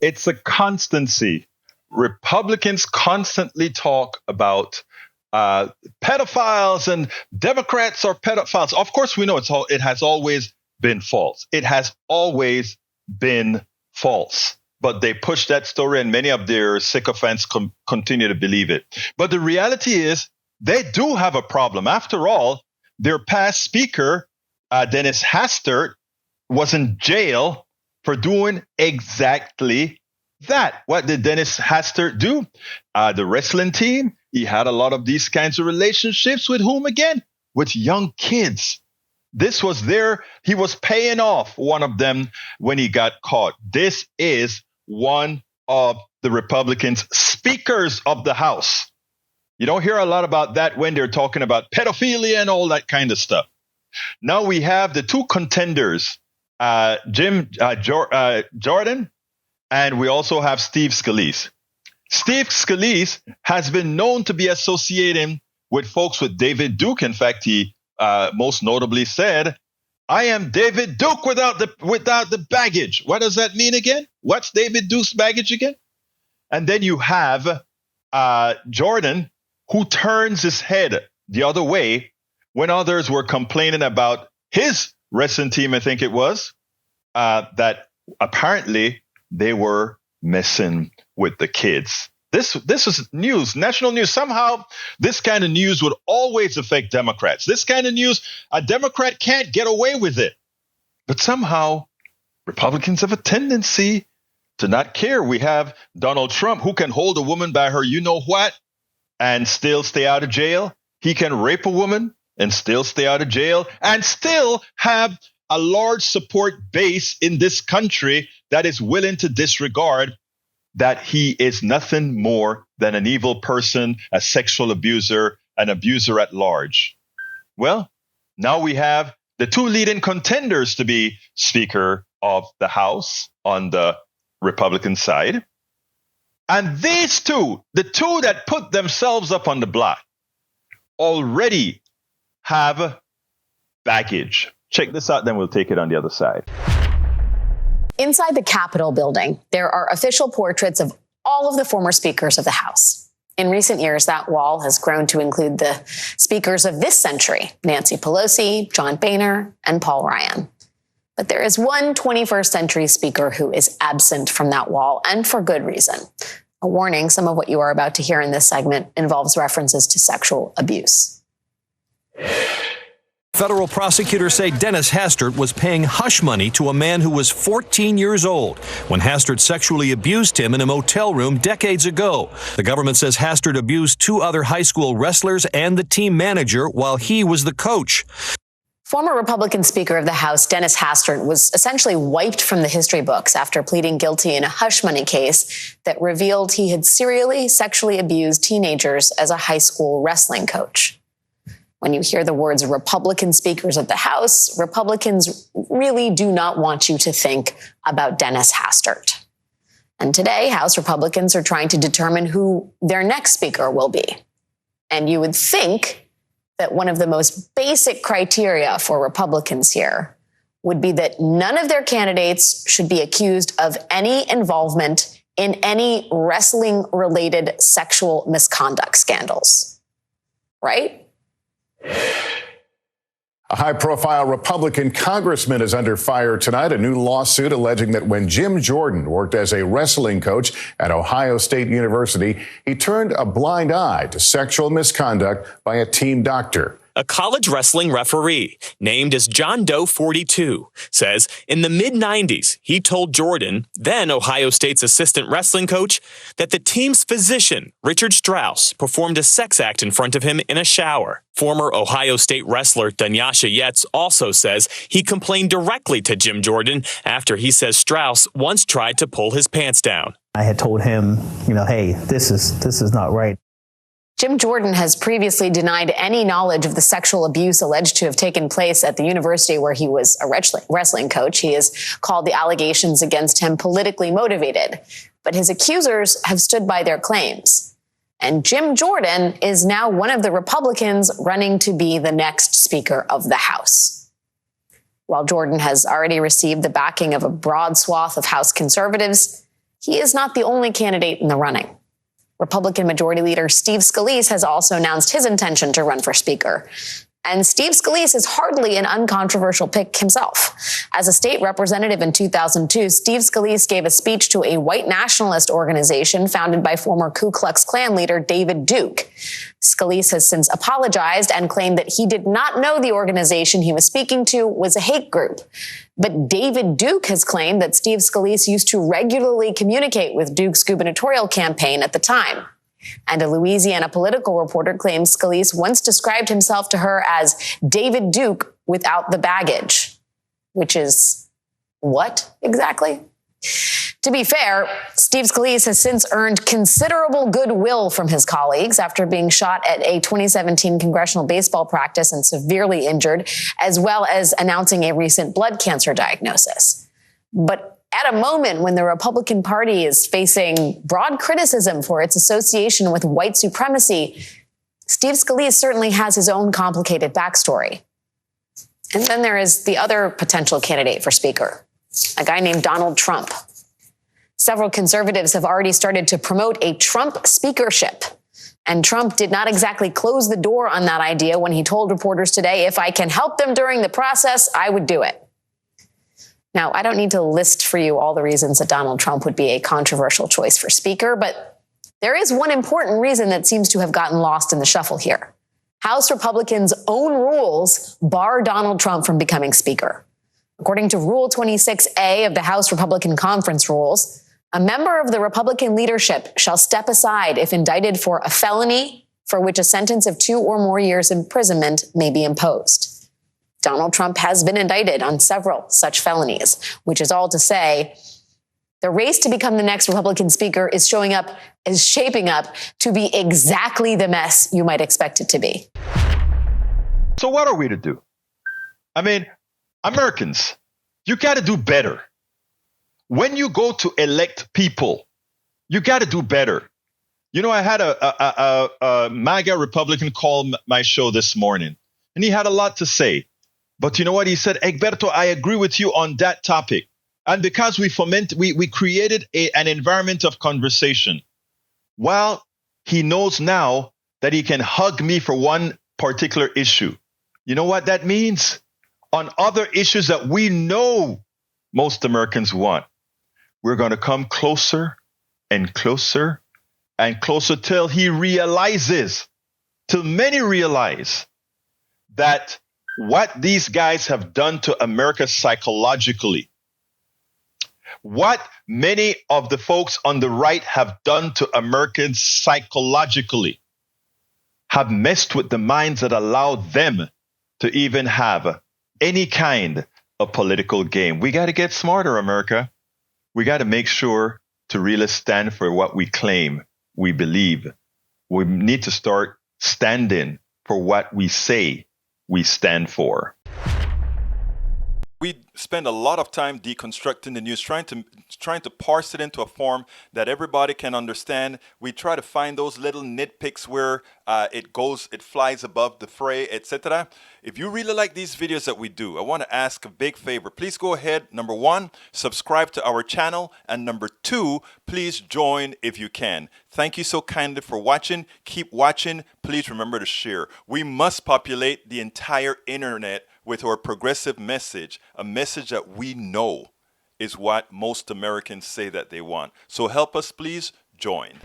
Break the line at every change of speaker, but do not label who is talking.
It's a constancy. Republicans constantly talk about pedophiles and Democrats are pedophiles. Of course, we know it has always been false. It has always been false. But they push that story, and many of their sycophants continue to believe it. But the reality is they do have a problem. After all, their past speaker, Dennis Hastert, was in jail for doing exactly that. What did Dennis Hastert do? The wrestling team, he had a lot of these kinds of relationships with whom again? With young kids. He was paying off one of them when he got caught. This is one of the Republicans' speakers of the House. You don't hear a lot about that when they're talking about pedophilia and all that kind of stuff. Now we have the two contenders, Jim Jordan, and we also have Steve Scalise. Steve Scalise has been known to be associating with folks with David Duke. In fact, he most notably said, "I am David Duke without the baggage." What does that mean again? What's David Duke's baggage again? And then you have Jordan, who turns his head the other way when others were complaining about his wrestling team, I think it was, that apparently they were messing with the kids. This is news, national news. Somehow, this kind of news would always affect Democrats. This kind of news, a Democrat can't get away with it. But somehow, Republicans have a tendency to not care. We have Donald Trump, who can hold a woman by her you-know-what and still stay out of jail. He can rape a woman and still stay out of jail and still have a large support base in this country that is willing to disregard that he is nothing more than an evil person, a sexual abuser, an abuser at large. Well, now we have the two leading contenders to be Speaker of the House on the Republican side. And these two, the two that put themselves up on the block, already have baggage. Check this out, then we'll take it on the other side.
Inside the Capitol building, there are official portraits of all of the former speakers of the House. In recent years, that wall has grown to include the speakers of this century, Nancy Pelosi, John Boehner, and Paul Ryan. But there is one 21st century speaker who is absent from that wall, and for good reason. A warning, some of what you are about to hear in this segment involves references to sexual abuse.
Federal prosecutors say Dennis Hastert was paying hush money to a man who was 14 years old when Hastert sexually abused him in a motel room decades ago. The government says Hastert abused two other high school wrestlers and the team manager while he was the coach.
Former Republican Speaker of the House, Dennis Hastert, was essentially wiped from the history books after pleading guilty in a hush money case that revealed he had serially sexually abused teenagers as a high school wrestling coach. When you hear the words Republican speakers of the House, Republicans really do not want you to think about Dennis Hastert. And today, House Republicans are trying to determine who their next speaker will be. And you would think that one of the most basic criteria for Republicans here would be that none of their candidates should be accused of any involvement in any wrestling-related sexual misconduct scandals. Right?
A high-profile Republican congressman is under fire tonight. A new lawsuit alleging that when Jim Jordan worked as a wrestling coach at Ohio State University, he turned a blind eye to sexual misconduct by a team doctor.
A college wrestling referee named as John Doe 42 says in the mid-90s, he told Jordan, then Ohio State's assistant wrestling coach, that the team's physician, Richard Strauss, performed a sex act in front of him in a shower. Former Ohio State wrestler Dunyasha Yetz also says he complained directly to Jim Jordan after he says Strauss once tried to pull his pants down.
I had told him, hey, this is not right.
Jim Jordan has previously denied any knowledge of the sexual abuse alleged to have taken place at the university where he was a wrestling coach. He has called the allegations against him politically motivated, but his accusers have stood by their claims. And Jim Jordan is now one of the Republicans running to be the next Speaker of the House. While Jordan has already received the backing of a broad swath of House conservatives, he is not the only candidate in the running. Republican Majority Leader Steve Scalise has also announced his intention to run for Speaker. And Steve Scalise is hardly an uncontroversial pick himself. As a state representative in 2002, Steve Scalise gave a speech to a white nationalist organization founded by former Ku Klux Klan leader David Duke. Scalise has since apologized and claimed that he did not know the organization he was speaking to was a hate group. But David Duke has claimed that Steve Scalise used to regularly communicate with Duke's gubernatorial campaign at the time. And a Louisiana political reporter claims Scalise once described himself to her as David Duke without the baggage, which is what exactly? To be fair, Steve Scalise has since earned considerable goodwill from his colleagues after being shot at a 2017 congressional baseball practice and severely injured, as well as announcing a recent blood cancer diagnosis. But at a moment when the Republican Party is facing broad criticism for its association with white supremacy, Steve Scalise certainly has his own complicated backstory. And then there is the other potential candidate for Speaker, a guy named Donald Trump. Several conservatives have already started to promote a Trump speakership. And Trump did not exactly close the door on that idea when he told reporters today, if I can help them during the process, I would do it. Now, I don't need to list for you all the reasons that Donald Trump would be a controversial choice for Speaker, but there is one important reason that seems to have gotten lost in the shuffle here. House Republicans' own rules bar Donald Trump from becoming Speaker. According to Rule 26A of the House Republican Conference Rules, a member of the Republican leadership shall step aside if indicted for a felony for which a sentence of 2 or more years imprisonment may be imposed. Donald Trump has been indicted on several such felonies, which is all to say the race to become the next Republican Speaker is shaping up to be exactly the mess you might expect it to be.
So what are we to do? I mean, Americans, you got to do better. When you go to elect people, you got to do better. You know, I had a MAGA Republican call my show this morning, and he had a lot to say. But you know what? He said, Egberto, I agree with you on that topic. And because we created an environment of conversation. Well, he knows now that he can hug me for one particular issue. You know what that means? On other issues that we know most Americans want, we're going to come closer and closer and closer till he realizes, till many realize that what these guys have done to America psychologically, what many of the folks on the right have done to Americans psychologically, have messed with the minds that allow them to even have any kind of political game. We got to get smarter, America. We got to make sure to really stand for what we claim, we believe. We need to start standing for what we say we stand for.
We spend a lot of time deconstructing the news, trying to parse it into a form that everybody can understand. We try to find those little nitpicks where it flies above the fray, etc. If you really like these videos that we do, I want to ask a big favor. Please go ahead. Number 1, subscribe to our channel. And number 2, please join if you can. Thank you so kindly for watching. Keep watching. Please remember to share. We must populate the entire internet with our progressive message, a message that we know is what most Americans say that they want. So help us, please join.